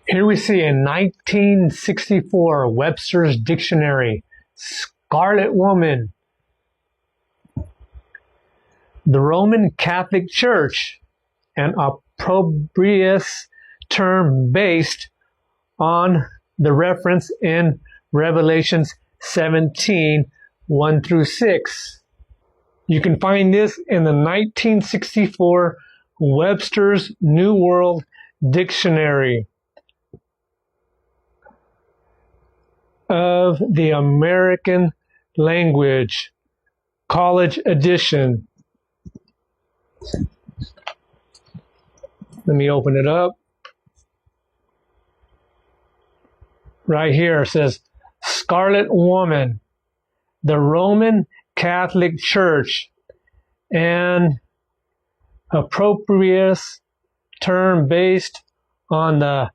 Here we see in 1964 Webster's Dictionary, Scarlet Woman. The Roman Catholic Church, an opprobrious term based on the reference in Revelations 17, 1 through 6. You can find this in the 1964 Webster's New World Dictionary of the American Language, College Edition. Let me open it up. Right here it says, Scarlet Woman, the Roman Catholic Church, an opprobrious term based on the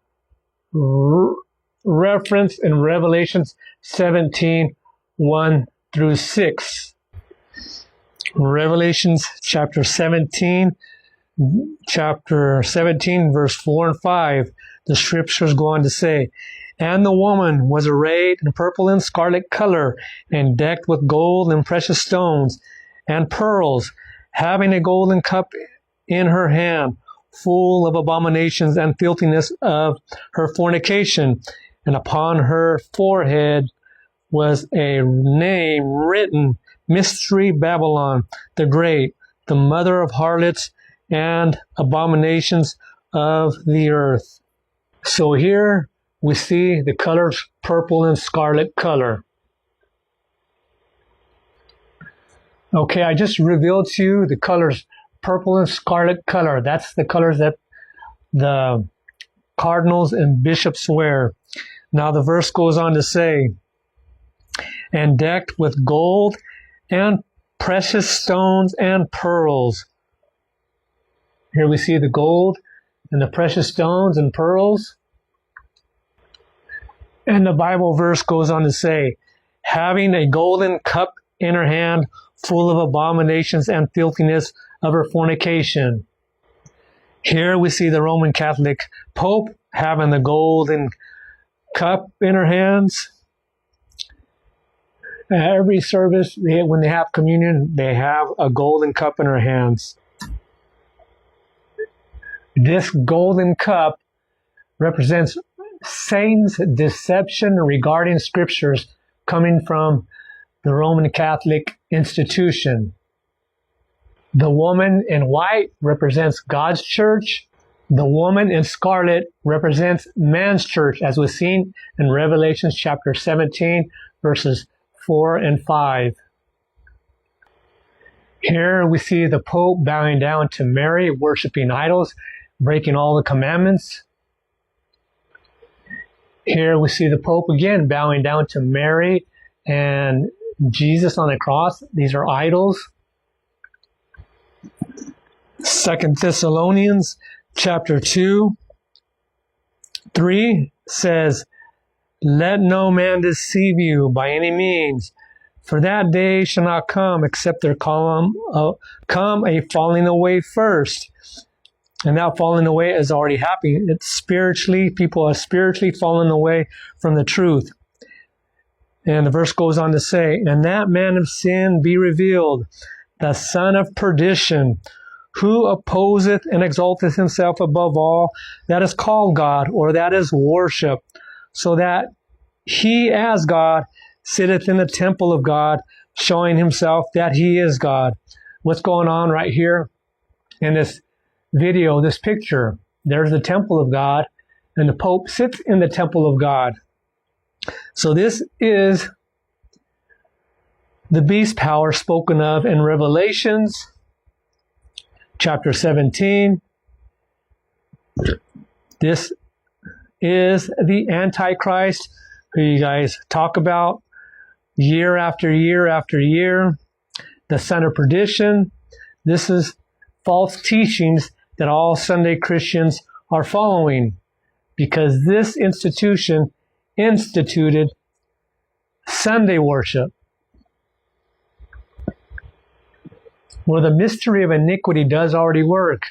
reference in Revelations 17, 1 through 6. Revelations chapter 17, verse 4 and 5, the scriptures go on to say, And the woman was arrayed in purple and scarlet color, and decked with gold and precious stones and pearls, having a golden cup in her hand, full of abominations and filthiness of her fornication. And upon her forehead was a name written, Mystery Babylon the Great, the mother of harlots and abominations of the earth. So here we see the colors purple and scarlet color. Okay, I just revealed to you the colors purple and scarlet color. That's the colors that the cardinals and bishops wear. Now the verse goes on to say, and decked with gold and precious stones and pearls. Here we see the gold and the precious stones and pearls. And the Bible verse goes on to say, having a golden cup in her hand, full of abominations and filthiness of her fornication. Here we see the Roman Catholic Pope having the golden cup in her hands. Every service, when they have communion, they have a golden cup in her hands. This golden cup represents Satan's deception regarding scriptures coming from the Roman Catholic institution. The woman in white represents God's church. The woman in scarlet represents man's church, as was seen in Revelation chapter 17, verses 4 and 5. Here we see the Pope bowing down to Mary, worshiping idols, breaking all the commandments. Here we see the Pope again bowing down to Mary and Jesus on the cross. These are idols. 2 Thessalonians chapter 2, 3 says, Let no man deceive you by any means, for that day shall not come except there come a falling away first. And that falling away is already happening. It's spiritually, people are spiritually falling away from the truth. And the verse goes on to say, And that man of sin be revealed, the son of perdition, who opposeth and exalteth himself above all that is called God, or that is worship, so that he as God sitteth in the temple of God, showing himself that he is God. What's going on right here in this video, this picture? There's the temple of God, and the Pope sits in the temple of God. So this is the beast power spoken of in Revelations chapter 17. This is the Antichrist who you guys talk about year after year after year. The son of perdition. This is false teachings that all Sunday Christians are following, because this institution instituted Sunday worship. Well, the mystery of iniquity does already work.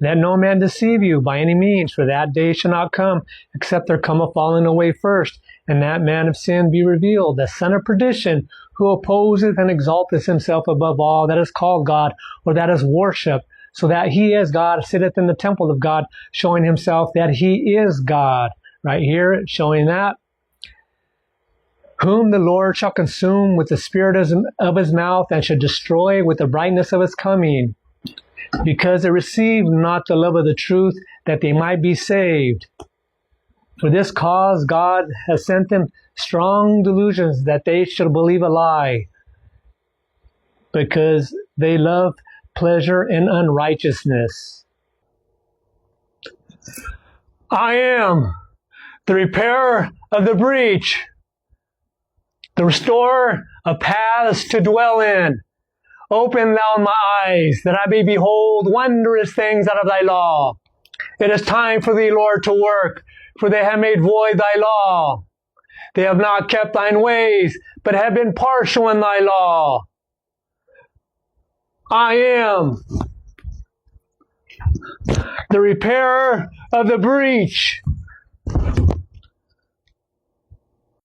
Let no man deceive you by any means, for that day shall not come, except there come a falling away first, and that man of sin be revealed, the son of perdition, who opposeth and exalteth himself above all that is called God, or that is worshipped, so that he as God sitteth in the temple of God, showing himself that he is God. Right here, showing that. Whom the Lord shall consume with the spirit of his mouth, and shall destroy with the brightness of his coming, because they received not the love of the truth, that they might be saved. For this cause God has sent them strong delusions, that they should believe a lie, because they love pleasure in unrighteousness. I am the repairer of the breach, the restorer of paths to dwell in. Open thou my eyes, that I may behold wondrous things out of thy law. It is time for thee, Lord, to work, for they have made void thy law. They have not kept thine ways, but have been partial in thy law. I am the repairer of the breach,